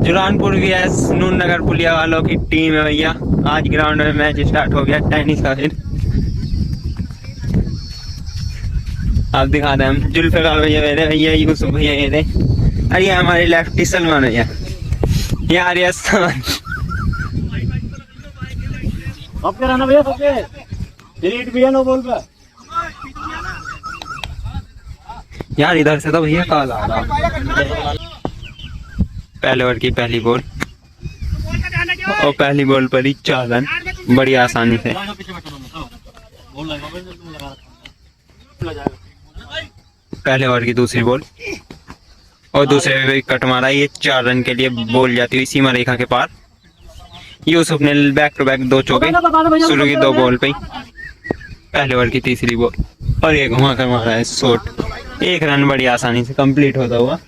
जुरानपुर VS नून नगर पुलिया वालों की टीम है भैया। आज ग्राउंड में मैच स्टार्ट हो गया टेनिस का। फिर आप दिखा दें हम जुल्फिकार भैया मेरे भैया, यूसुफ भैया ये थे, अरे हमारे लेफ्टी सलमान भैया, ये आ रही सलमान। सबके रहना भैया, सबके डिलीट भी है नो बॉल पे यार। इधर से तो भैया कॉल आ रहा। पहले ओवर की पहली बॉल और पहली बॉल पर ही 4 रन बड़ी आसानी से। पहले ओवर की दूसरी बॉल और दूसरे पे कट मारा। ये 4 रन के लिए बॉल जाती हुई सीमा रेखा के पार। यूसुफ ने बैक टू बैक 2 चौके शुरू की 2 बॉल पे। पहले ओवर की तीसरी बॉल और ये घुमा कर मारा है शॉट। 1 रन बड़ी आसानी से कंप्लीट होता हुआ।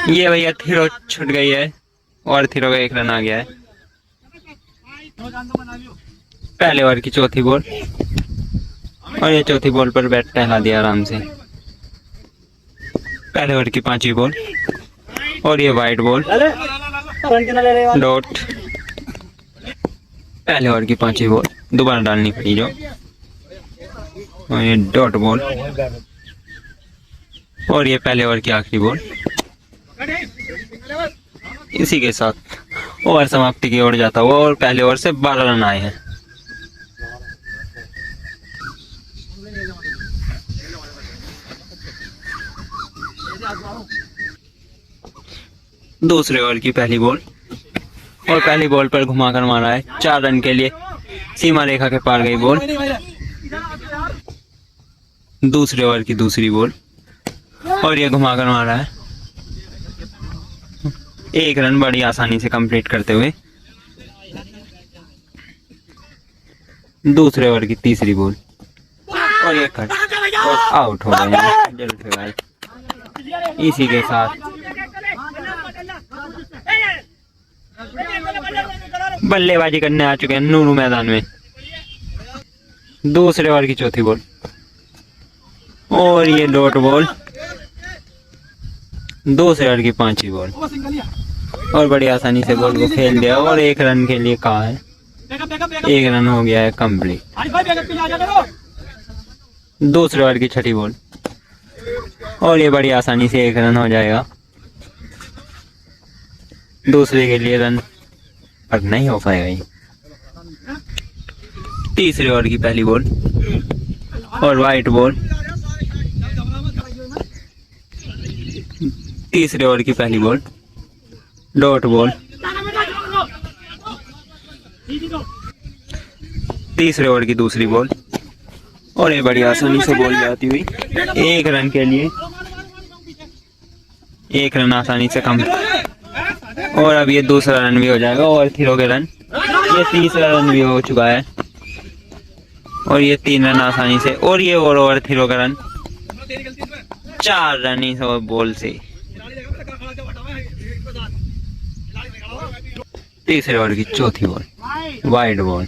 ये भैया थ्रो छूट गई है और थ्रो का 1 रन आ गया है। पहले ओवर की चौथी बॉल और ये चौथी बॉल पर बैट टहला दिया आराम से। पहले ओवर की 5वीं बॉल और ये वाइड बॉल डॉट। पहले ओवर की 5वीं बॉल दोबारा डालनी पड़ी जो, और ये डॉट बॉल और ये पहले ओवर की आखिरी बॉल। इसी के साथ ओवर समाप्ति की ओर जाता हुआ और पहले ओवर से 12 रन आए हैं। दूसरे ओवर की पहली बॉल और पहली बॉल पर घुमाकर मारा है 4 रन के लिए सीमा रेखा के पार गई बॉल। दूसरे ओवर की दूसरी बॉल और ये घुमाकर मारा है 1 रन बड़ी आसानी से कंप्लीट करते हुए। दूसरे ओवर की तीसरी बॉल और ये कट और आउट हो गए। इसी के साथ बल्लेबाजी करने आ चुके हैं नूनू मैदान में। दूसरे ओवर की चौथी बॉल और ये डॉट बॉल। दूसरे ओवर की 5वीं बॉल और बड़ी आसानी से बॉल को खेल दिया और 1 रन के लिए कहा है। 1 रन हो गया है कंप्लीट। दूसरे ओवर की 6ठी बॉल और ये बड़ी आसानी से 1 रन हो जाएगा। दूसरे के लिए रन पर नहीं हो पाएगा। तीसरे ओवर की पहली बॉल और वाइट बॉल। तीसरे ओवर की पहली बॉल डॉट बॉल। तीसरे ओवर की दूसरी बॉल और ये बड़ी आसानी से बॉल जाती हुई 1 रन के लिए। 1 रन आसानी से कम और अब ये दूसरा रन भी हो जाएगा और थ्रो के रन। ये तीसरा रन भी हो चुका है और ये 3 रन आसानी से और ये ओवर थ्रो का रन। 4 रन ही बॉल से। तीसरे ओवर की चौथी बॉल वाइड बॉल।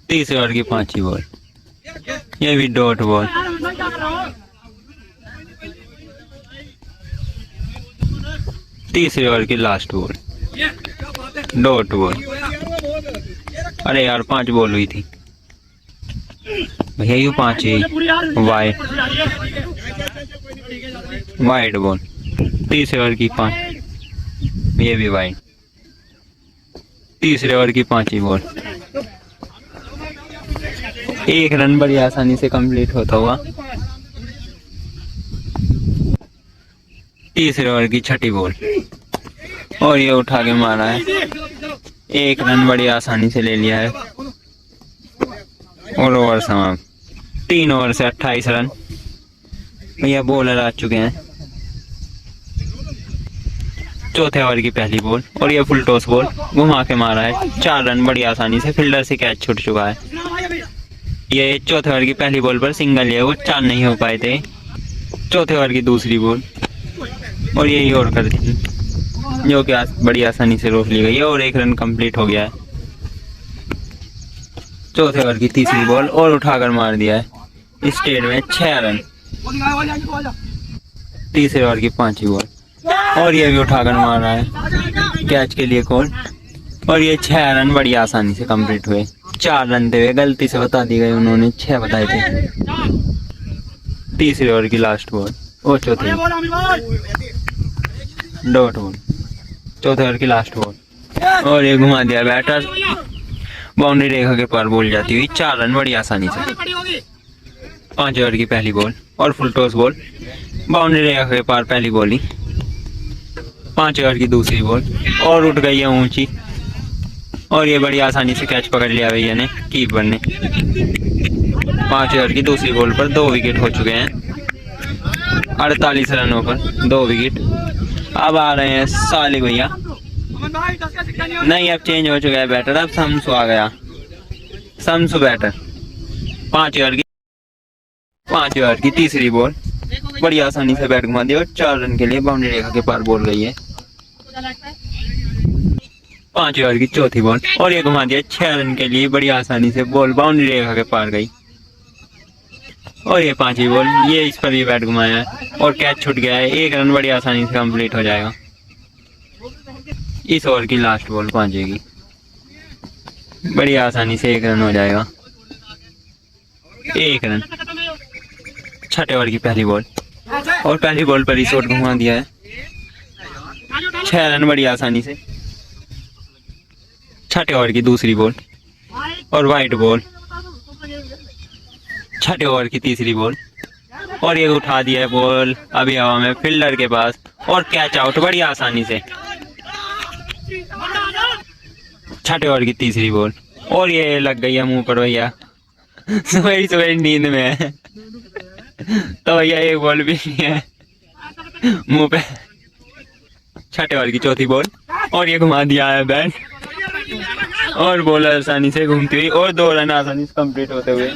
तीसरे ओवर की 5वीं बॉल ये भी डॉट बॉल। तीसरे ओवर की लास्ट बॉल डॉट बॉल। अरे यार 5 बॉल हुई थी भैया, ये 5 ही वाइड बॉल। तीसरे ओवर की 5 ये भी वाइड। तीसरे ओवर की 5वीं बॉल 1 रन बड़ी आसानी से कंप्लीट होता हुआ। तीसरे ओवर की 6ठी बॉल और ये उठा के मारा है। 1 रन बड़ी आसानी से ले लिया है और ओवर समाप्त। 3 ओवर से 28 रन। भैया बॉलर आ चुके हैं। चौथे ओवर की पहली बॉल और ये फुल टॉस बॉल घुमा के मारा है 4 रन बड़ी आसानी से। फील्डर से कैच छूट चुका है। ये चौथे ओवर की पहली बॉल पर सिंगल है, वो 4 नहीं हो पाए थे। चौथे ओवर की दूसरी बॉल और यही और कर दी जो कि बड़ी आसानी से रोक ली गई है और 1 रन कंप्लीट हो गया है। चौथे ओवर की तीसरी बॉल और उठाकर मार दिया है। स्टेट में 6 रन। तीसरे ओवर की 5वीं बॉल और ये भी उठाकर मार रहा है कैच के लिए कॉल और ये 6 रन बड़ी आसानी से कंप्लीट हुए। 4 रन थे, गलती से बता दी गई, उन्होंने 6 बताए थे। तीसरे ओवर की लास्ट बॉल और चौथी डॉट बॉल, चौथे ओवर की लास्ट बॉल और ये घुमा दिया बैटर, बाउंड्री रेखा के पार बॉल जाती हुई। 4 रन बड़ी आसानी से। 5 ओवर की पहली बॉल और फुल टॉस बॉल, बाउंड्री रेखा के पार पहली बॉलिंग। 5 ओवर की दूसरी बॉल और उठ गई है ऊंची और ये बड़ी आसानी से कैच पकड़ लिया भैया ने, कीपर ने। 5 ओवर की दूसरी बॉल पर 2 विकेट हो चुके हैं। 48 रनों पर 2 विकेट। अब आ रहे हैं साले भैया, नहीं अब चेंज हो चुका है बैटर, अब शम्सु आ गया, शम्सु बैटर। 5 ओवर की तीसरी बॉल बड़ी आसानी से बैट घुमा दिया और 4 रन के लिए बाउंड्री रेखा के पार बॉल गई है। 5 ओवर की चौथी बॉल और ये घुमा दिया 6 रन के लिए बड़ी आसानी से बॉल बाउंड्री रेखा के पार गई। और ये 5वीं बॉल, ये इस पर भी बैट घुमाया है और कैच छूट गया है। 1 रन बड़ी आसानी से कंप्लीट हो जाएगा। इस ओवर की लास्ट बॉल 5वीं की बड़ी आसानी से 1 रन हो जाएगा। 1 रन। 6ठे ओवर की पहली बॉल और पहली बॉल पर ही शॉट घुमा दिया है। 6 रन बड़ी आसानी से। 6ठे ओवर की दूसरी बॉल और वाइट बॉल। 6ठे ओवर की तीसरी बॉल और ये उठा दिया है बॉल अभी हवा में फील्डर के पास और कैच आउट बड़ी आसानी से। 6ठे ओवर की तीसरी बॉल और ये लग गई है मुंह पर भैया, सुबह नींद में है तो भैया एक बॉल भी नहीं है मुंह पे। 6ठे ओवर की चौथी बॉल और ये घुमा दिया है बैट और बॉल आसानी से घूमती हुई और 2 रन आसानी से कंप्लीट होते हुए।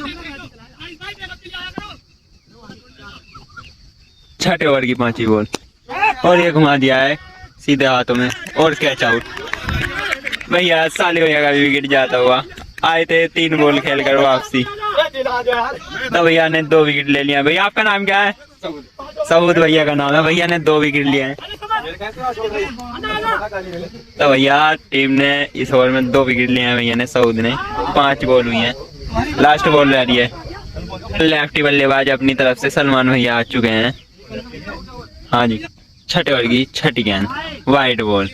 6ठे ओवर की 5वीं बॉल और ये घुमा दिया है सीधे हाथों में और कैच आउट। भैया साले भैया का भी विकेट जाता हुआ। आए थे 3 बॉल खेल कर वापसी तो भैया ने 2 विकेट ले लिया। भैया आपका नाम क्या है? सबूत भैया का नाम है। भैया ने 2 विकेट लिए हैं तो भैया टीम ने इस ओवर में 2 विकेट लिए हैं भैया ने, सऊद ने। 5 बॉल हुई हैं, लास्ट बॉल रह रही है। लेफ्टी बल्लेबाज अपनी तरफ से सलमान भैया आ चुके हैं। हाँ जी, 6ठे ओवर की 6ठी गेंद वाइट बॉल।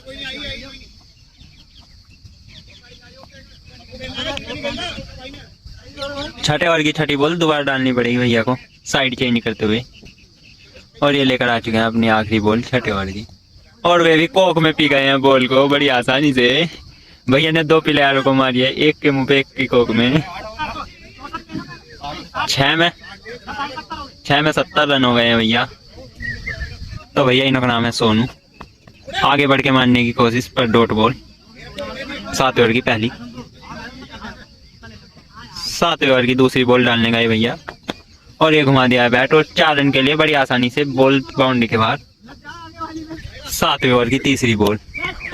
6ठे ओवर की 6ठी बॉल दोबारा डालनी पड़ेगी भैया को साइड चेंज करते हुए और ये लेकर आ चुके हैं अपनी आखिरी बॉल 6ठे ओवर की और वे भी कोक में पी गए हैं बॉल को बड़ी आसानी से। भैया ने 2 प्लेयरों को मारी है, एक के मुंह पे एक की कोक में। 6 में 70 रन हो गए हैं भैया। तो भैया इनका नाम है सोनू। आगे बढ़ के मारने की कोशिश पर डॉट बॉल। 7 ओवर की पहली। 7 ओवर की दूसरी बॉल डालने गए भैया और ये घुमा दिया है बैट और 4 रन के लिए बड़ी आसानी से बॉल बाउंड्री के बाहर। 7 ओवर की तीसरी बॉल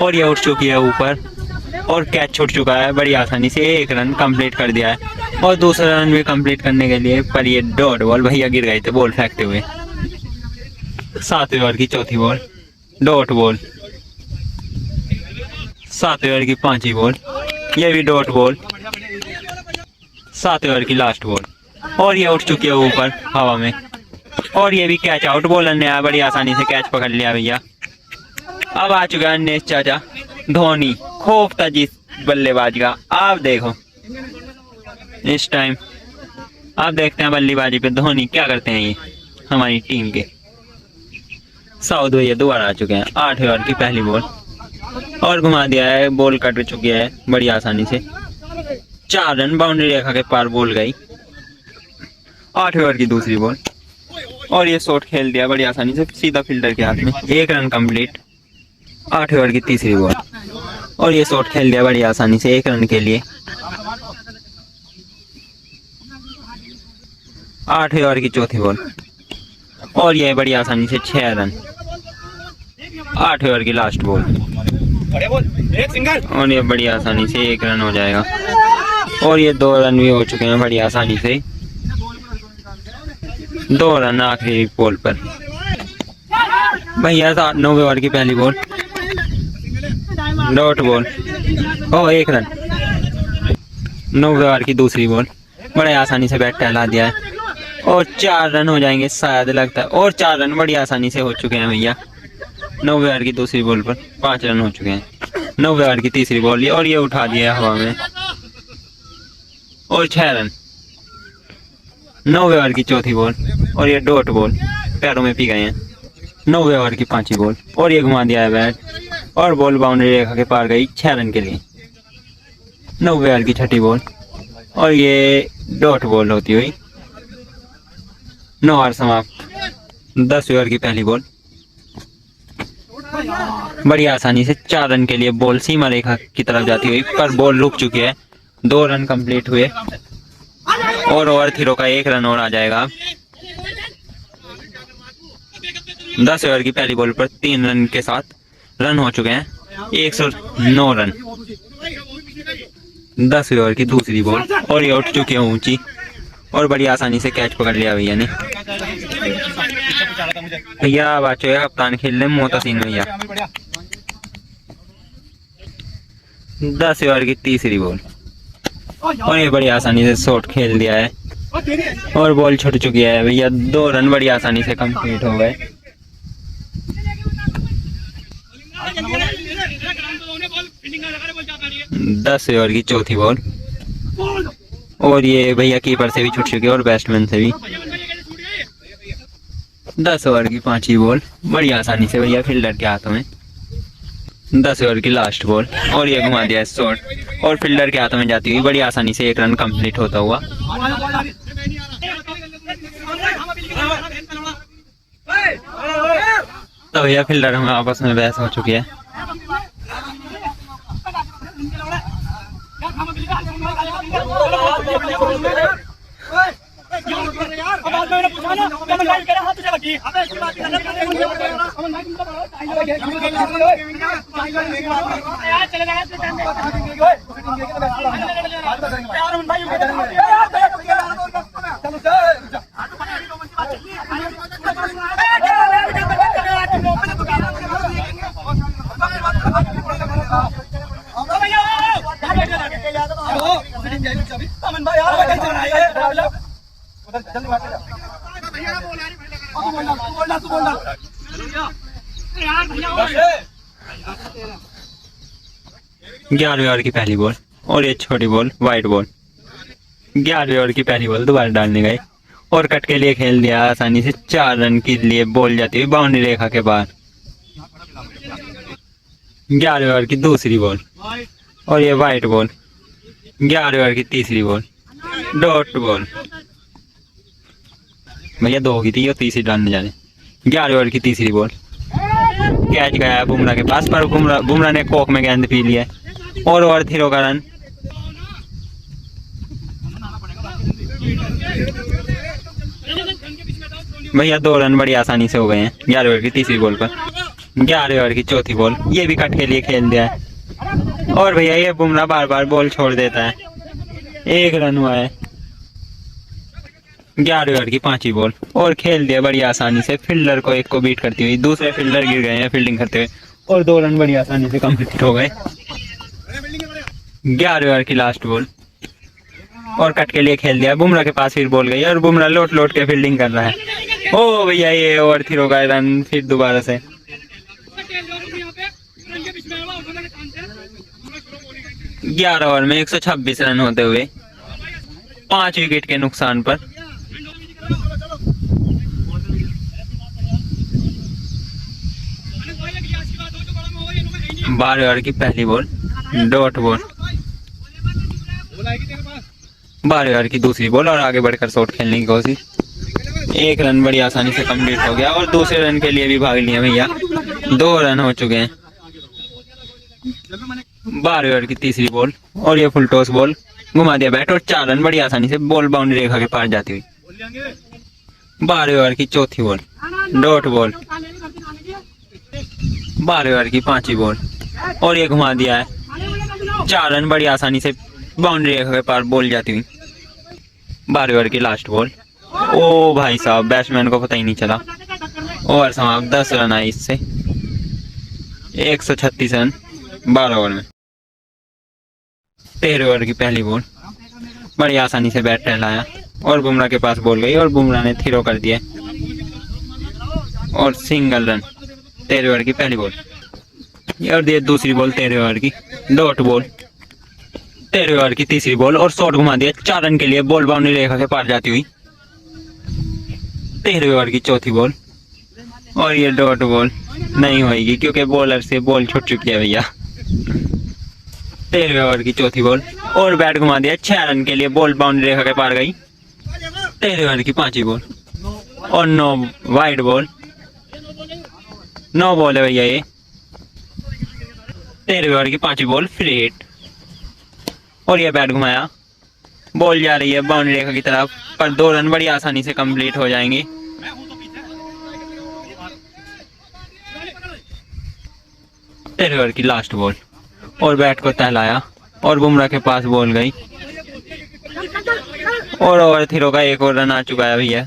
और ये उठ चुकी है ऊपर और कैच छूट चुका है बड़ी आसानी से। 1 रन कंप्लीट कर दिया है और दूसरा रन भी कंप्लीट करने के लिए पर ये डॉट बॉल भैया गिर गए थे बॉल फेंकते हुए। 7 ओवर की चौथी बॉल डॉट बॉल। 7 ओवर की 5वीं बॉल, ये भी डॉट बॉल। 7 ओवर की लास्ट बॉल और ये उठ चुकी है ऊपर हवा में और ये भी कैच आउट। बॉलर ने बड़ी आसानी से कैच पकड़ लिया भैया। अब आ चुका है नेस चाचा धोनी, खौफ था जिस बल्लेबाज का। आप देखो इस टाइम, आप देखते हैं बल्लेबाजी पे धोनी क्या करते हैं ये हमारी टीम के। साउथ भैया दोबारा आ चुके हैं। 8 ओवर की पहली बॉल और घुमा दिया है, बॉल कट चुकी है बड़ी आसानी से। 4 रन बाउंड्री रेखा के पार बॉल गई। 8 ओवर की दूसरी बॉल और ये शॉट खेल दिया बड़ी आसानी से सीधा फील्डर के हाथ में। 1 रन कंप्लीट। 8 ओवर की तीसरी बॉल और ये शॉट खेल दिया बड़ी आसानी से 1 रन के लिए। 8 ओवर की चौथी बॉल और ये बड़ी आसानी से 6 रन। 8 ओवर की लास्ट बॉल और ये बड़ी आसानी से 1 रन हो जाएगा और ये 2 रन भी हो चुके हैं बड़ी आसानी से। 2 रन आखिरी बॉल पर। भैया 9वें ओवर की पहली बॉल, डॉट बॉल, ओ 1 रन। 9वें ओवर की दूसरी बॉल, बड़े आसानी से बैट टहला दिया है और 4 रन हो जाएंगे शायद, लगता है। और 4 रन बड़ी आसानी से हो चुके हैं भैया 9वें ओवर की दूसरी बॉल पर। 5 रन हो चुके हैं। 9वें ओवर की तीसरी बॉल और ये उठा दिया हवा में और 6 रन। 9वें ओवर की चौथी बॉल और ये डॉट बॉल, पैरों में पी गए हैं। 9वें ओवर की 5वीं बॉल और ये घुमा दिया है बैट और बॉल बाउंड्री रेखा के पार गई 6 रन के लिए। 9वें ओवर की 6ठी बॉल और ये डॉट बॉल होती हुई 9 ओवर समाप्त। 10वें ओवर की पहली बॉल, बड़ी आसानी से 4 रन के लिए बॉल सीमा रेखा की तरफ जाती हुई, पर बॉल रुक चुकी है। 2 रन कंप्लीट हुए और ओवर थ्रो का 1 रन और आ जाएगा। 10 ओवर की पहली बॉल पर 3 रन के साथ रन हो चुके हैं 109 रन। 10 ओवर की दूसरी बॉल और ये उठ चुकी है ऊंची और बड़ी आसानी से कैच पकड़ लिया भैया ने। भैया बाचो है कप्तान खेल रहे मोहतसीन भैया। 10 ओवर की तीसरी बॉल और ये बड़ी आसानी से शॉट खेल दिया है और बॉल छूट चुकी है भैया। 2 रन बड़ी आसानी से कंप्लीट हो गए। 10 ओवर की चौथी बॉल और ये भैया कीपर से भी छूट चुकी है और बैट्समैन से भी। 10 ओवर की 5वीं बॉल, बड़ी आसानी से भैया फील्डर के हाथों में। 10 ओवर की लास्ट बॉल और ये घुमा दिया शॉट और फील्डर के हाथों में जाती हुई बड़ी आसानी से 1 रन कंप्लीट होता हुआ। तो भैया फील्डर हम आपस में बहस हो चुकी है। ग्यारहवीं ओवर की पहली बॉल और ये छोटी बॉल वाइट बॉल। 11वें ओवर की पहली बॉल दोबारा डालने गए और कट के लिए खेल दिया आसानी से। 4 रन के लिए बॉल जाती हुई बाउंड्री रेखा के बाहर। 11वें ओवर की दूसरी बॉल और ये वाइट बॉल। 11वें ओवर की तीसरी बॉल डॉट बॉल। भैया 2 की थी और तीसरी डालने जाने। 11वें ओवर की तीसरी बॉल, कैच गया है बुमराह के पास, पर बुमराह ने कोक में गेंद पी लिया और ओवर थ्रो का रन। भैया 2 रन बड़ी आसानी से हो गए हैं 11वें ओवर की तीसरी बॉल पर। 11वें ओवर की चौथी बॉल, ये भी कट के लिए खेल दिया है और भैया ये बुमराह बार बार बॉल छोड़ देता है। 1 रन हुआ है। 11वें ओवर की 5वीं बॉल और खेल दिया बड़ी आसानी से। फील्डर को एक को बीट करती हुई दूसरे फील्डर गिर गए हैं फील्डिंग करते हुए और 2 रन बड़ी आसानी से कंप्लीट हो गए। 11वें ओवर की लास्ट बॉल और कट के लिए खेल दिया। बुमराह के पास फिर बॉल गई और बुमराह लौट लौट के फील्डिंग कर रहा है। ओ भैया ये ओवर थ्रो का रन फिर दोबारा से। 11 ओवर में 126 रन होते हुए 5 विकेट के नुकसान पर 12 ओवर की पहली बॉल डॉट बॉल। 12 ओवर की दूसरी बॉल और आगे बढ़कर शॉट खेलने की कोशिश। 1 रन बड़ी आसानी से कंप्लीट हो गया और दूसरे रन के लिए भी भाग लिया भैया। 2 रन हो चुके हैं। 12 ओवर की तीसरी बॉल और ये फुल टॉस बॉल, घुमा दिया बैट और 4 रन बड़ी आसानी से बॉल बाउंड्री रेखा के पार जाती हुई। 12 ओवर की चौथी बॉल डॉट बॉल। 12 ओवर की 5वीं बॉल और ये घुमा दिया है। 4 रन बड़ी आसानी से बाउंड्री रेखा के पार बॉल जाती हुई। 12 ओवर की लास्ट बॉल ओ भाई साहब, बैट्समैन को पता ही नहीं चला। ओवर समाप्त, 10 रन आए इससे, 136 रन 12 ओवर में। 13 ओवर की पहली बॉल, बड़ी आसानी से बैट टहलाया और बुमराह के पास बॉल गई और बुमराह ने थ्रो कर दिया और सिंगल रन। 13 ओवर की पहली बॉल और दिए दूसरी बॉल 13 ओवर की, डॉट बॉल। 13 ओवर की तीसरी बॉल और शॉट घुमा दिया 4 रन के लिए, बॉल बाउंड्री रेखा के पार जाती हुई। 13 ओवर की चौथी बॉल और ये डॉट बॉल नहीं होगी क्योंकि बॉलर से बॉल छूट चुकी है भैया। 13 ओवर की चौथी बॉल और बैट घुमा दिया 6 रन के लिए, बॉल बाउंड्री रेखा के पार गई। 13 ओवर की पांचवी बॉल और 9 वाइड बॉल, 9 बॉल है भैया ये। 13 ओवर की पांचवी बॉल फ्री हिट और ये बैट घुमाया, बॉल जा रही है बाउंड्री रेखा की तरफ, पर 2 रन बड़ी आसानी से कंप्लीट हो जाएंगे। 13 ओवर की लास्ट बॉल और बैट को टहलाया और बुमराह के पास बॉल गई और ओवर थ्रो का 1 और रन आ चुका है भैया।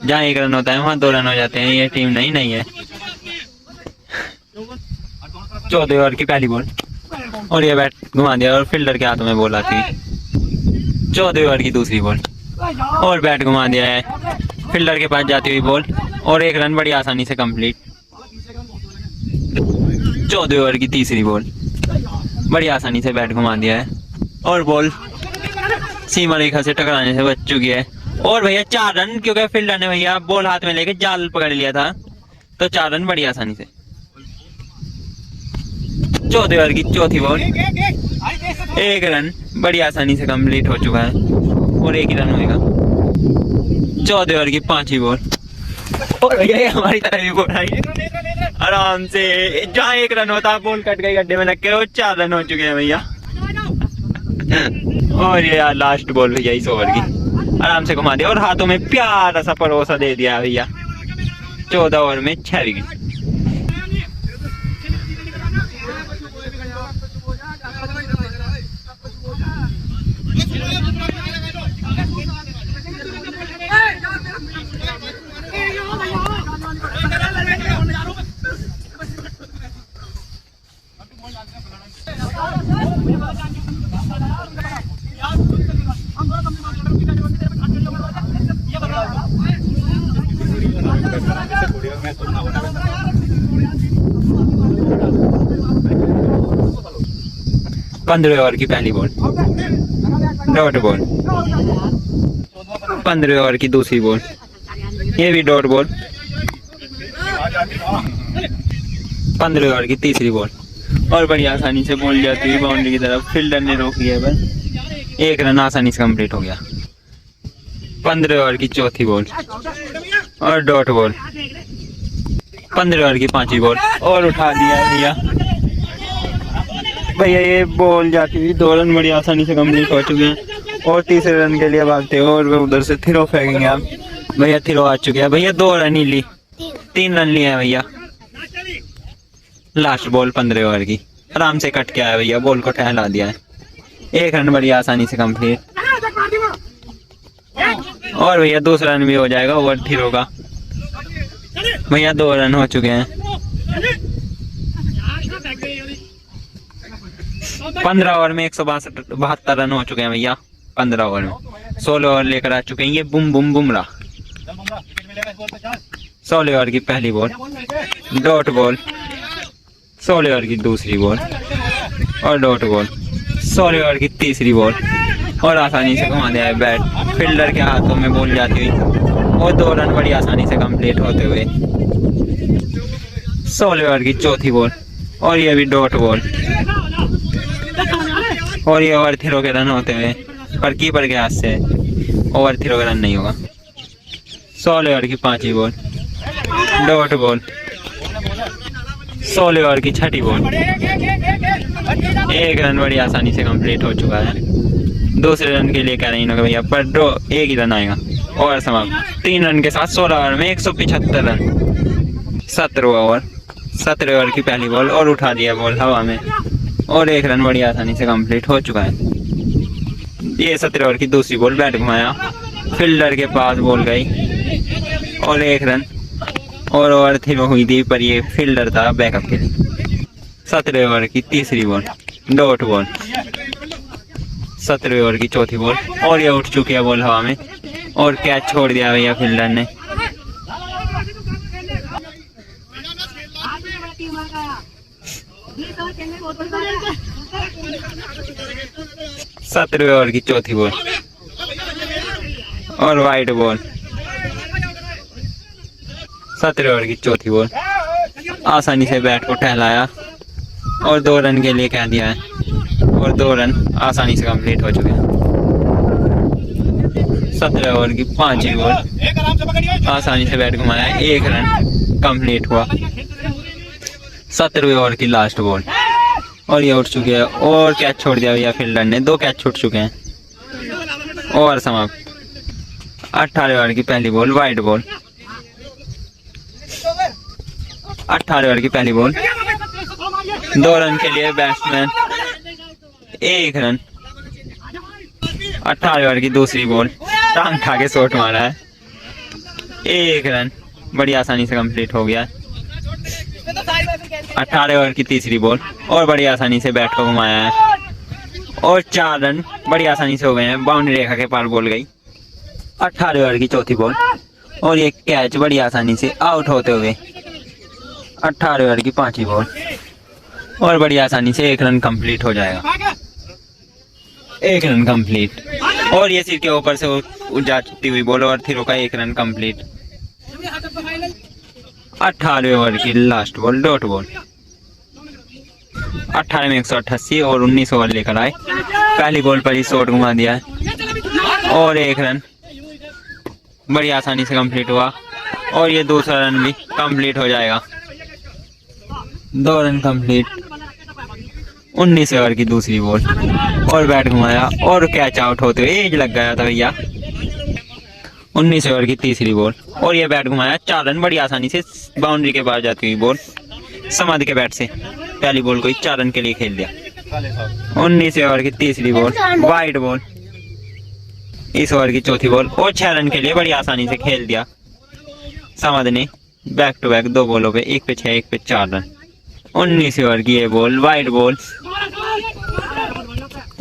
जहाँ 1 रन होता है वहाँ 2 रन हो जाते हैं, ये टीम नहीं है। 14 ओवर की पहली बॉल और ये बैट घुमा दिया और फील्डर के हाथों में बॉल आती है। 14 ओवर की दूसरी बॉल और बैट घुमा दिया है, फील्डर के पास जाती हुई बॉल और 1 रन बड़ी आसानी से कंप्लीट। 14 ओवर की तीसरी बॉल, बड़ी आसानी से बैट घुमा दिया है और बॉल सीमा रेखा से टकराने से बच चुकी है। और भैया 4 रन, क्योंकि फील्डर ने भैया बॉल हाथ में लेके जाल पकड़ लिया था, तो 4 रन बड़ी आसानी से। 14 ओवर की चौथी बॉल, 1 रन बड़ी आसानी से कंप्लीट हो चुका है और 1 ही रन होगा। 14 ओवर की पांचवी बॉल और भैया ये हमारी तरफ भी बॉल आई आराम से, जहाँ 1 रन होता बॉल कट गई गड्ढे में लग के और 4 रन हो चुके हैं भैया। और ये यार लास्ट बॉल भैया इस ओवर की, आराम से घुमा दिया और हाथों में प्यारा सा परोसा दे दिया भैया। 14 ओवर में 6 विकेट। पंद्रह ओवर की पहली बॉल, डॉट बॉल। 15 ओवर की दूसरी बॉल, ये भी डॉट बॉल। 15 ओवर की तीसरी बॉल और बड़ी आसानी से बॉल जाती हुई बाउंड्री की तरफ, फील्डर ने रोक लिया, बस 1 रन आसानी से कंप्लीट हो गया। 15 ओवर की चौथी बॉल और डॉट बॉल। 15 ओवर की पांचवी बॉल और उठा दिया भैया। भैया ये बॉल जाती हुई 2 रन बड़ी आसानी से कंप्लीट हो चुके हैं और तीसरे रन के लिए भागते हो और उधर से थ्रो फेंकेंगे आप। भैया थ्रो आ चुके हैं भैया, 2 रन ही ली, 3 रन लिए हैं भैया। लास्ट बॉल 15 ओवर की, आराम से कट के आया भैया, बॉल को टहला दिया है, 1 रन बड़ी आसानी से कंप्लीट। और भैया दूसरा रन भी हो जाएगा ओवर थ्रो का। भैया 2 रन हो चुके हैं। 15 ओवर में 172 रन हो चुके हैं भैया। 15 ओवर में 16 ओवर लेकर आ चुके हैं ये बुमराह। 16 ओवर की पहली बॉल, डॉट बॉल। 16 ओवर की दूसरी बॉल और डॉट बॉल। 16 ओवर की तीसरी बॉल और आसानी से घुमा दिया है बैट, फील्डर के हाथों में बॉल जाती हुई और 2 रन बड़ी आसानी से कंप्लीट होते हुए। 16 ओवर की चौथी बॉल और ये भी डॉट बॉल और ये ओवर थ्रो के रन होते हुए, पर कीपर के हाथ से ओवर थ्रो का रन नहीं होगा। 16 ओवर की पांचवी बॉल, डॉट बॉल। 16 ओवर की छठी बॉल, 1 रन बड़ी आसानी से कंप्लीट हो चुका है। दूसरे रन के लिए कह रही होगा भैया, पर 1 ही रन आएगा। ओवर समाप्त 3 रन के साथ 16 ओवर में 175 रन। 17 ओवर की पहली बॉल और उठा दिया बॉल हवा में और 1 रन बड़ी आसानी से कंप्लीट हो चुका है। ये 17 ओवर की दूसरी बॉल, बैट घुमाया फील्डर के पास बॉल गई और 1 रन। और ओवर थ्रो हुई थी पर ये फील्डर था बैकअप के लिए। 17वें ओवर की तीसरी बॉल, डॉट बॉल। 17वें ओवर की चौथी बॉल और ये उठ चुकी है बॉल हवा में और कैच छोड़ दिया भैया फील्डर ने। 17वें ओवर की चौथी बॉल और वाइड बॉल। 17वें ओवर की चौथी बॉल आसानी से बैट को टहलाया और 2 रन के लिए कह दिया है और 2 रन आसानी से कंप्लीट हो चुके हैं। 17वें ओवर की 5वीं बॉल आसानी से बैट घुमाया, 1 रन कंप्लीट हुआ। 17वें ओवर की लास्ट बॉल और ये उठ चुके हैं और कैच छोड़ दिया भैया फील्डर ने। 2 कैच छूट चुके हैं। ओवर समाप्त। 18वें ओवर की पहली बॉल, वाइड बॉल। 18वें ओवर की पहली बॉल 2 रन के लिए बैट्समैन, 1 रन। 18वें ओवर की दूसरी बॉल टांग खा के शॉट मारा है, 1 रन बड़ी आसानी से कंप्लीट हो गया। 18वें ओवर की तीसरी बॉल और बड़ी आसानी से बैट को घुमाया है और 4 रन बड़ी आसानी से हो गए हैं। बाउंड्री रेखा के पार बॉल गई। 18वें ओवर की चौथी बॉल और ये कैच बड़ी आसानी से आउट होते हुए। 18वें ओवर की 5वीं बॉल और बड़ी आसानी से 1 रन कंप्लीट हो जाएगा। 1 रन कंप्लीट और ये सिर के ऊपर से जा चुकी हुई बॉल और थ्रो का 1 रन कंप्लीट। 18वें ओवर की लास्ट बॉल, डॉट बॉल। 18 में 188 और 19 ओवर लेकर आए। पहली बॉल पर ही शॉट घुमा दिया है और 1 रन बड़ी आसानी से कंप्लीट हुआ और ये दूसरा रन भी कंप्लीट हो जाएगा। 2 रन कंप्लीट। 19 ओवर की दूसरी बॉल और बैट घुमाया और कैच आउट होते हुए एज लग गया था भैया। 19 ओवर की तीसरी बॉल और ये बैट घुमाया, 4 रन बड़ी आसानी से बाउंड्री के पार जाती हुई बॉल समाधि के बैट से पहली बॉल को ही 4 रन के लिए खेल दिया। 19 ओवर की तीसरी बॉल, वाइड बॉल। इस ओवर की चौथी बॉल और 6 रन के लिए बड़ी आसानी से खेल दिया समाधि ने। बैक टू बैक 2 बॉलों पे 1 पे 6 1 पे 4 रन। 19 ओवर की ये बॉल, वाइड बॉल,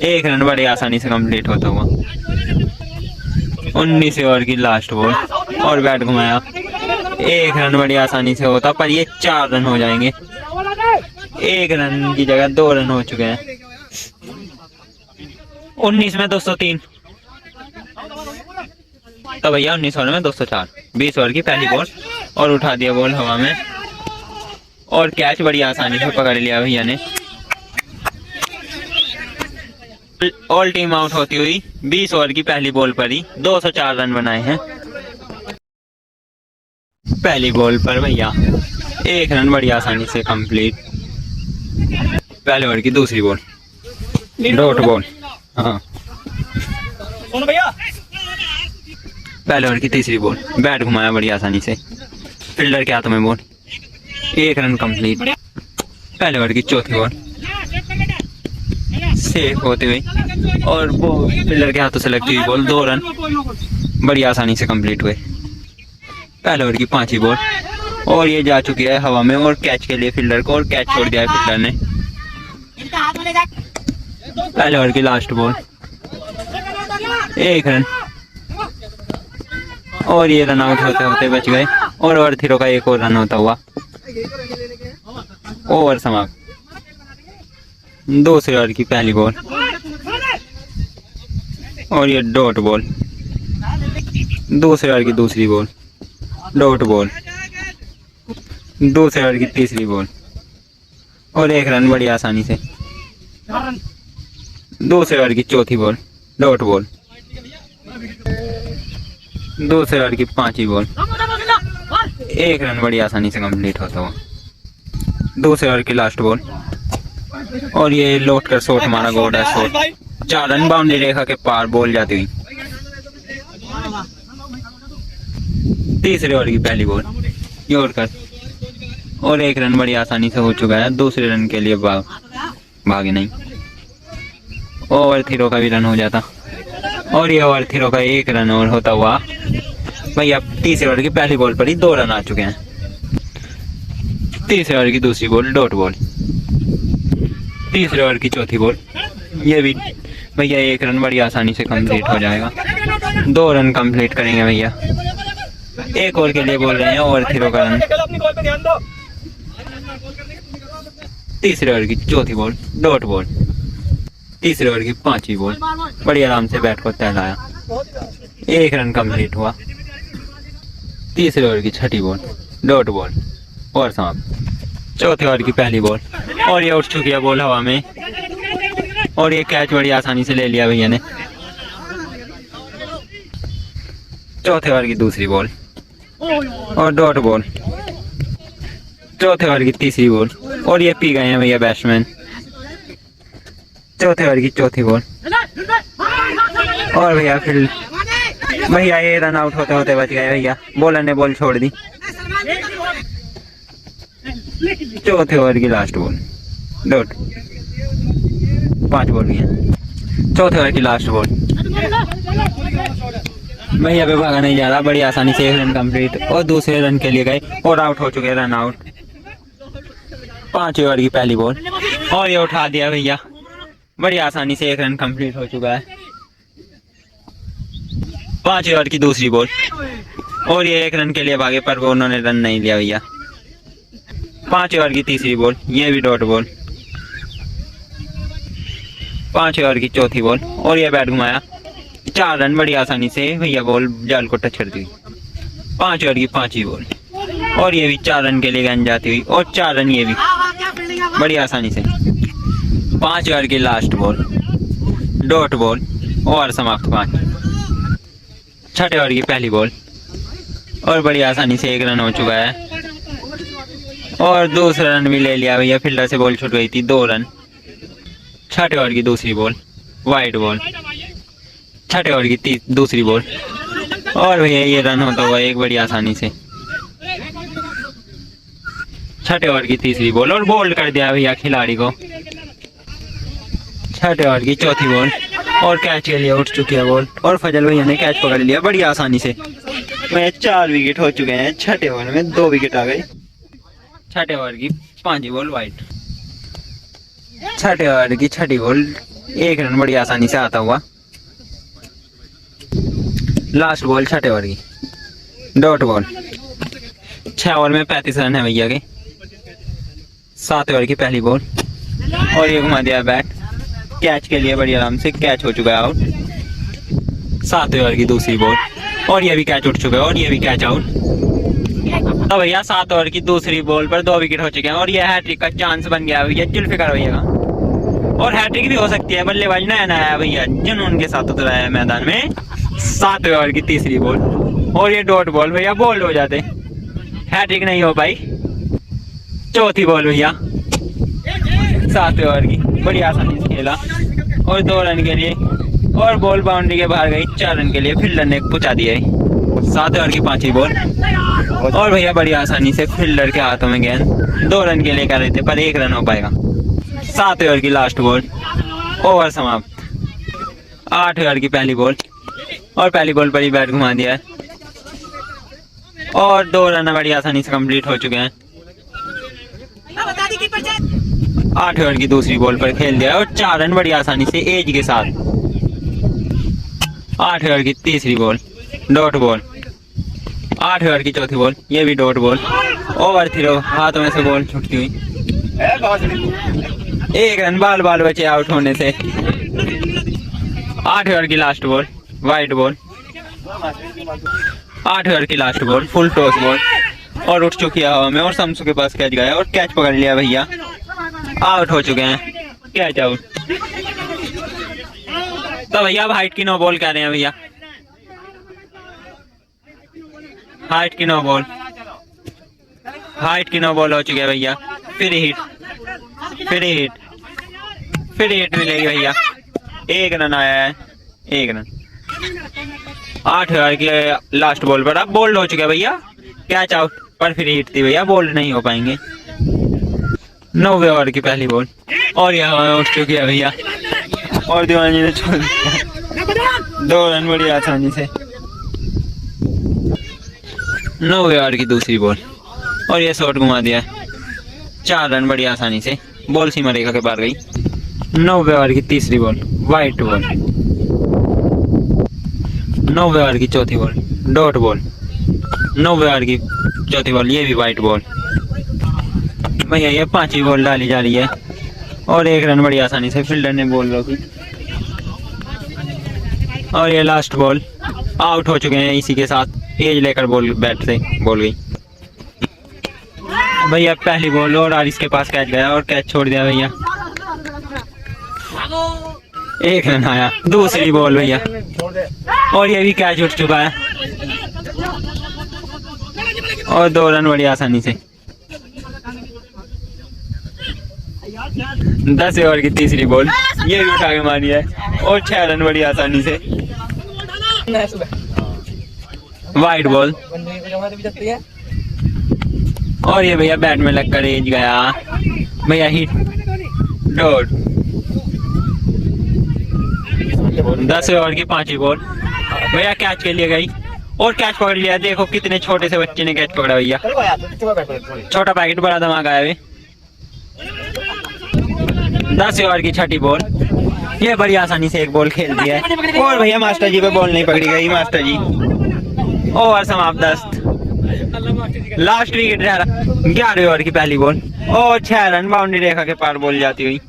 1 रन बड़ी आसानी से कंप्लीट होता हुआ। 19 ओवर की लास्ट बॉल और बैट घुमाया, 1 रन बड़ी आसानी से होता पर ये 4 रन हो जाएंगे। 1 रन की जगह 2 रन हो चुके हैं। 19 में 203 तो भैया 19 ओवर में 204। 20 ओवर की पहली बॉल और उठा दिया बॉल हवा में और कैच बड़ी आसानी से पकड़ लिया भैया ने। ऑल टीम आउट होती हुई 20 ओवर की पहली बॉल पर ही 204 रन बनाए हैं। पहली बॉल पर भैया 1 रन बड़ी आसानी से कंप्लीट। पहले ओवर की दूसरी बॉल, डॉट बॉल। हाँ, पहले ओवर की तीसरी बॉल, बैट घुमाया बड़ी आसानी से, फील्डर के हाथों में बॉल, 1 रन कंप्लीट। पहले ओवर की चौथी बॉल सेफ होते हुए और वो फील्डर के हाथों से लगती हुई बॉल, 2 रन बड़ी आसानी से कंप्लीट हुए। पहले ओवर की 5वीं बॉल और ये जा चुकी है हवा में और कैच के लिए फील्डर को और कैच छोड़ दिया है फील्डर ने। पहले ओवर की लास्ट बॉल, 1 रन और ये रन आउट होते होते बच गए और ओवर थ्रो का 1 और रन होता हुआ ओवर समाप्त। 2 ओवर की पहली बॉल और ये डॉट बॉल। 2 ओवर की दूसरी बॉल, डॉट बॉल। 2 ओवर की तीसरी बॉल और 1 रन बड़ी आसानी से। 2 ओवर की चौथी बॉल, डॉट बॉल। 2 ओवर की 5वीं बॉल, 1 रन बड़ी आसानी से कंप्लीट होता हुआ। 2 ओवर की लास्ट बॉल और ये लौट कर शॉट मारा, गोड़ा शॉट, 4 रन बाउंड्री रेखा के पार बॉल जाती हुई। 3 ओवर की पहली बॉल यॉर्कर और 1 रन बड़ी आसानी से हो चुका है। 2 रन के लिए भागे नहीं, ओवर थ्रो का भी रन हो जाता। और ये ओवर थ्रो का 1 रन और होता हुआ भैया तीसरे ओवर की पहली बॉल पर ही 2 रन आ चुके हैं। तीसरे ओवर की दूसरी बॉल डॉट बॉल। तीसरे ओवर की चौथी बॉल, ये भी भैया 1 रन बड़ी आसानी से कंप्लीट हो जाएगा। 2 रन कंप्लीट करेंगे भैया। 1 ओवर के लिए बोल रहे हैं ओवर थ्रो का रन। तीसरे ओवर की चौथी बॉल डॉट बॉल। तीसरे ओवर की 5वीं बॉल, बड़ी आराम से बैट को टहलाया, 1 रन कंप्लीट हुआ। तीसरे ओवर की 6ठी बॉल डॉट बॉल और समाप्त। चौथे ओवर की पहली बॉल और ये उठ चुकी है बॉल हवा में और ये कैच बड़ी आसानी से ले लिया भैया ने। चौथे ओवर की दूसरी बॉल और डॉट बॉल। चौथे ओवर की तीसरी बॉल और ये पी गए हैं भैया बैट्समैन। चौथे ओवर की चौथी बॉल और भैया फिर भैया ये रन आउट होते होते बच गए भैया, बॉलर ने बॉल छोड़ दी। चौथे ओवर की लास्ट बॉल डॉट। 5 बॉल की है। चौथे ओवर की लास्ट बॉल भैया पे भागा नहीं जा रहा, बड़ी आसानी से 1 रन कंप्लीट और दूसरे रन के लिए गए और आउट हो चुके, रन आउट। 5वें ओवर की पहली बॉल और ये उठा दिया भैया, बड़ी आसानी से 1 रन कंप्लीट हो चुका है। 5वें ओवर की दूसरी बॉल और ये 1 रन के लिए भागे पर वो उन्होंने रन नहीं लिया भैया। 5वें ओवर की तीसरी बॉल, ये भी डॉट बॉल। 5वें ओवर की चौथी बॉल और ये बैट घुमाया, 4 रन बड़ी आसानी से भैया बॉल जाल को टच कर दी। 5वें ओवर की 5वीं बॉल और ये भी 4 रन के लिए गेंद जाती हुई और 4 रन ये भी बड़ी आसानी से। 5वें ओवर की लास्ट बॉल डॉट बॉल और समाप्त 5। 6ठे ओवर की पहली बॉल और बड़ी आसानी से 1 रन हो चुका है और दूसरा रन भी ले लिया भैया, फील्डर से बॉल छूट गई थी, 2 रन। 6ठे ओवर की दूसरी बॉल वाइड बॉल। 6ठे ओवर की दूसरी बॉल और भैया ये रन होता हुआ एक बड़ी आसानी से। 6ठे ओवर की तीसरी बॉल और बोल्ड कर दिया भैया खिलाड़ी को। 6ठे ओवर की चौथी बॉल और कैच के लिए उठ चुकी है बॉल और फजल भैया ने कैच पकड़ लिया बड़ी आसानी से। मैं 4 विकेट हो चुके हैं। 6ठे ओवर में 2 विकेट आ गए। 6ठे ओवर की 5वीं बॉल वाइड। 6ठे ओवर की 6ठी बॉल 1 रन बड़ी आसानी से आता हुआ। लास्ट बॉल 6ठे ओवर की डॉट बॉल। 6 ओवर में 35 रन है भैया के। 7वें ओवर की पहली बॉल और ये घुमा दिया बैट, कैच के लिए बड़ी आराम से कैच हो चुका है आउट। 7वें ओवर की दूसरी बॉल और ये भी कैच उठ चुका है और ये भी कैच आउट। तो भैया 7 ओवर की दूसरी बॉल पर 2 विकेट हो चुके हैं और ये हैट्रिक का चांस बन गया भैया जुल्फिकार भैया का। और हैट्रिक भी हो सकती है, बल्लेबाज नया नया है भैया, जुनून के साथ उतरा है मैदान में। 7वें ओवर की तीसरी बॉल और ये डॉट बॉल भैया, बोल्ड हो जाते, हैट्रिक नहीं हो पाई। 4थी बॉल भैया 7वें ओवर की, बड़ी आसानी से खेला और 2 रन के लिए और बॉल बाउंड्री के बाहर गई। 4 रन के लिए फील्डर ने पहुंचा दिया है। 7वें ओवर की 5वीं बॉल और भैया बड़ी आसानी से फील्डर के हाथों में गेंद, 2 रन के लिए कर रहे थे पर 1 रन हो पाएगा। 7वें ओवर की लास्ट बॉल ओवर समाप्त। 8वें ओवर की पहली बॉल और पहली बॉल पर ही बैट घुमा दिया है और 2 रन बड़ी आसानी से कंप्लीट हो चुके हैं। 8वें ओवर की दूसरी बॉल पर खेल दिया और 4 रन बड़ी आसानी से एज के साथ। 8वें ओवर की तीसरी बॉल डॉट बॉल। 8वें ओवर की चौथी बॉल, ये भी डॉट बॉल। ओवर थ्रो, हाथों में से बॉल छूटती हुई, 1 रन बाल बाल बचे आउट होने से। 8वें ओवर की लास्ट बॉल वाइड बॉल। 8वें ओवर की last ball full toss ball और उठ चुकी है हवा में और शम्सू के पास कैच गया और कैच पकड़ लिया भैया, आउट हो चुके हैं, कैच आउट। तो भैया अब हाइट की 9 बॉल कह रहे हैं भैया, हाइट की 9 बॉल, हाइट की 9 बॉल हो चुकी है भैया। फिर हिट, फिर हिट, फिर हिट मिलेगी भैया। 1 रन आया है, 1 रन। 8वें ओवर की लास्ट बॉल पर अब बोल्ड हो चुका है भैया, कैच आउट पर फिर हिट थी भैया, बोल्ड नहीं हो पाएंगे। 9वें ओवर की पहली बॉल और यहाँ उठ चुकी है भैया और दीवानी ने छोड़ दिया। 2 रन बड़ी आसानी से। 9वें ओवर की दूसरी बॉल और ये शॉट घुमा दिया, 4 रन बड़ी आसानी से। बॉल सीमा रेखा के पार गई। 9वें ओवर की तीसरी बॉल वाइट बॉल। 9वें ओवर की चौथी बॉल डॉट बॉल। 9वें ओवर की चौथी बॉल ये भी वाइट बॉल। भैया ये 5वीं बॉल डाली जा रही है और 1 रन बड़ी आसानी से फील्डर ने बॉल रोकी। और ये लास्ट बॉल, आउट हो चुके हैं इसी के साथ। एज लेकर बॉल बैट से बॉल गई। भैया पहली बॉल और आरिस के पास कैच गया और कैच छोड़ दिया भैया। 1 रन आया। दूसरी बॉल भैया और ये भी कैच उठ चुका है और 2 रन बड़ी आसानी से। 10वें ओवर की तीसरी बॉल ये भी उठा के मारी है और 6 रन बड़ी आसानी से। वाइट बॉल और ये भैया बैट में लगकर एज गया भैया। Hit dot. 10वें ओवर की 5वीं बॉल भैया कैच के लिए गई और कैच पकड़ लिया। देखो कितने छोटे से बच्चे ने कैच पकड़ा भैया। छोटा पैकेट बड़ा धमाका है। 10वें ओवर की 6ठी बॉल ये बड़ी आसानी से एक बॉल खेल दिया है और भैया मास्टर जी पे बॉल नहीं पकड़ी गई। मास्टर जी ओवर समाप्त। लास्ट विकेट रहा। 11वें ओवर की पहली बॉल और 6 रन बाउंड्री रेखा के पार बॉल जाती हुई।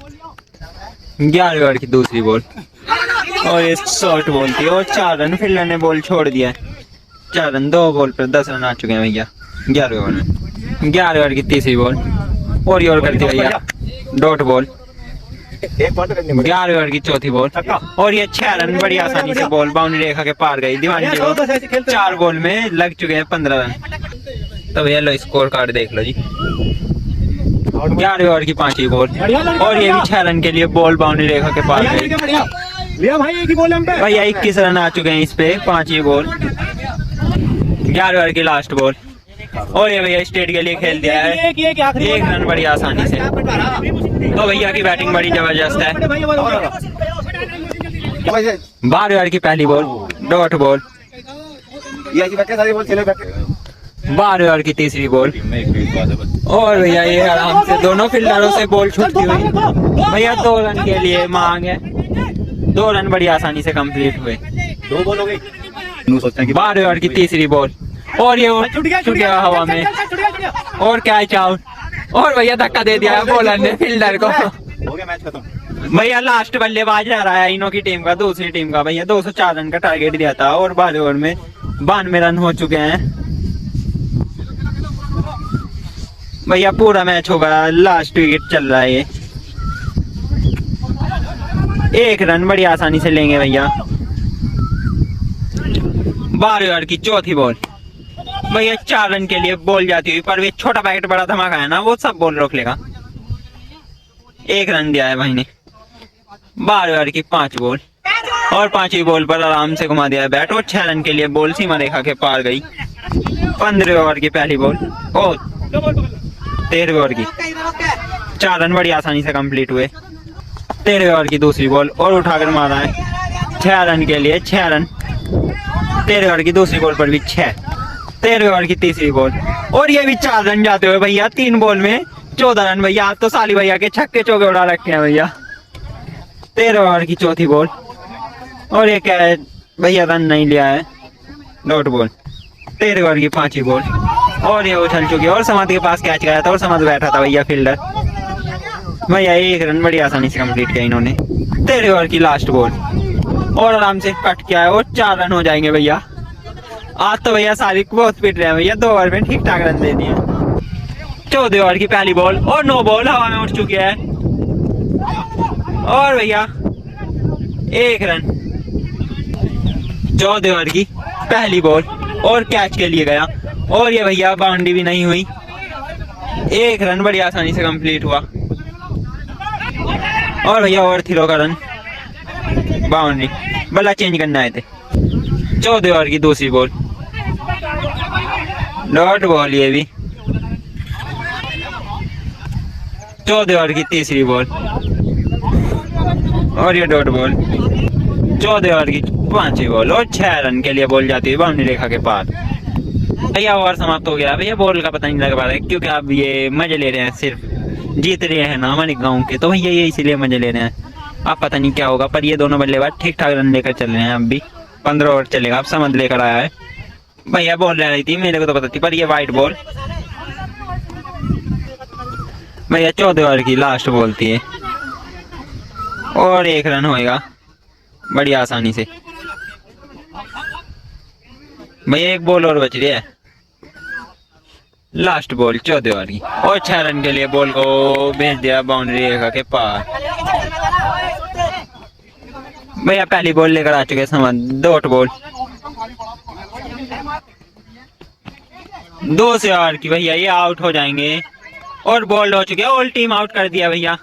11वें ओवर की दूसरी बॉल और ये शॉर्ट बॉल थी और 4 रन। फील्डर ने बॉल छोड़ दिया। 4 रन। 2 बॉल पर 10 रन आ चुके हैं भैया 11वें ओवर में। 11वें ओवर की तीसरी बॉल और ये ओवर करती भैया डॉट बॉल। 11वें ओवर की चौथी बॉल और ये 6 रन बड़ी आसानी से बॉल बाउंड्री रेखा के पार गई। दीवानी को 4 बॉल में लग चुके हैं 15 रन। तो भैया लो स्कोर कार्ड देख लो जी। 11वें ओवर की 5वीं बॉल और ये भी 6 रन के लिए बॉल बाउंड्री रेखा के पार गई। भैया 21 रन आ चुके हैं इस पे 5वीं बॉल। 11वें ओवर की लास्ट बॉल और ये भैया स्टेट के लिए खेल दिया है 1 रन बड़ी आसानी से। तो भैया की बैटिंग बड़ी जबरदस्त है। 12वें ओवर की पहली बॉल डॉट बॉल। 12वें ओवर की तीसरी बॉल और भैया ये आराम से दोनों फील्डरों से बॉल छूटती हुई भैया 2 रन के लिए मांग है। 2 रन बड़ी आसानी से कंप्लीट हुए। 12वें ओवर की तीसरी बॉल और ये छूट गया हवा में और कैच आउट और भैया धक्का दे दिया बॉलर ने फील्डर को। भैया लास्ट बल्लेबाज रहा है इनों की टीम का, दूसरी टीम का। भैया 204 रन का टारगेट दिया था और 12 ओवर में 92 रन हो चुके हैं। भैया पूरा मैच होगा। लास्ट विकेट चल रहा है ये। 1 रन बड़ी आसानी से लेंगे भैया। 12वें ओवर की चौथी बॉल भैया 4 रन के लिए बॉल जाती हुई पर वे छोटा पैकेट बड़ा धमाका है ना, वो सब बॉल रोक लेगा। 1 रन दिया है भाई ने। 12वें ओवर की 5 बॉल और 5वीं बॉल पर आराम से घुमा दिया है बैट और 6 रन के लिए बॉल सीमा रेखा के पार गई। 15वें ओवर की पहली बॉल और 13वें ओवर की 4 रन बड़ी आसानी से कंप्लीट हुए। 13वें ओवर की दूसरी बॉल और उठाकर मारा है 6 रन के लिए 6 रन। 13वें ओवर की दूसरी बॉल पर भी 6। 13वें ओवर की तीसरी बॉल और ये भी 4 रन जाते हुए भैया। 3 बॉल में 14 रन भैया। आज तो साली भैया के छक्के चौके उड़ा रखे हैं भैया। 13वें ओवर की चौथी बॉल और ये क्या है भैया, रन नहीं लिया है डॉट बॉल। 13वें ओवर की 5वीं बॉल और ये उछल चुकी है और समाधि के पास कैच गया था और समाधि बैठा था भैया फील्डर। भैया 1 रन बड़ी आसानी से कंप्लीट किया इन्होंने। 13वें ओवर की लास्ट बॉल और आराम से कट किया है और 4 रन हो जाएंगे भैया। आज तो भैया सारी बहुत पिट रहे हैं भैया। 2 ओवर में ठीक ठाक रन दे दिए। 14वें ओवर की पहली बॉल और 9 बॉल हवा में उठ चुकी है और भैया 1 रन। 14वें ओवर की पहली बॉल और कैच के लिए गया और ये भैया बाउंड्री भी नहीं हुई। 1 रन बड़ी आसानी से कंप्लीट हुआ और भैया ओवर थ्रो का रन बाउंड्री। बल्ला चेंज करना आए थे। 14वें ओवर की दूसरी बॉल डॉट बॉल ये भी। 14वें ओवर की तीसरी बॉल और ये डॉट बॉल। 14वें ओवर की पांचवी बॉल और 6 रन के लिए बॉल जाती है बाउंड्री रेखा के पार। भैया ओवर समाप्त हो गया भैया, बॉल का पता नहीं लग पा रहा है क्योंकि आप ये मजे ले रहे हैं, सिर्फ जीत रहे हैं ना हमारे गांव के, तो भैया ये इसीलिए मजे ले रहे हैं। अब पता नहीं क्या होगा, पर ये दोनों बल्लेबाज ठीक ठाक रन लेकर चल रहे हैं। अब भी 15 ओवर चलेगा, अब समझ लेकर आया है भैया। बॉल रह रही थी, मेरे को तो पता थी, पर ये वाइट बॉल भैया 14 ओवर की लास्ट बॉल थी और 1 रन होएगा बड़ी आसानी से। भैया 1 बॉल और बच रही है, लास्ट बॉल 14 ओवर की और 6 रन के लिए बॉल को भेज दिया बाउंड्री रेखा के पार। भैया पहली बॉल लेकर आ चुके समझ, डॉट बॉल 2 से 8 की भैया, ये आउट हो जाएंगे और बॉल्ड हो चुके हैं। ऑल टीम आउट कर दिया भैया।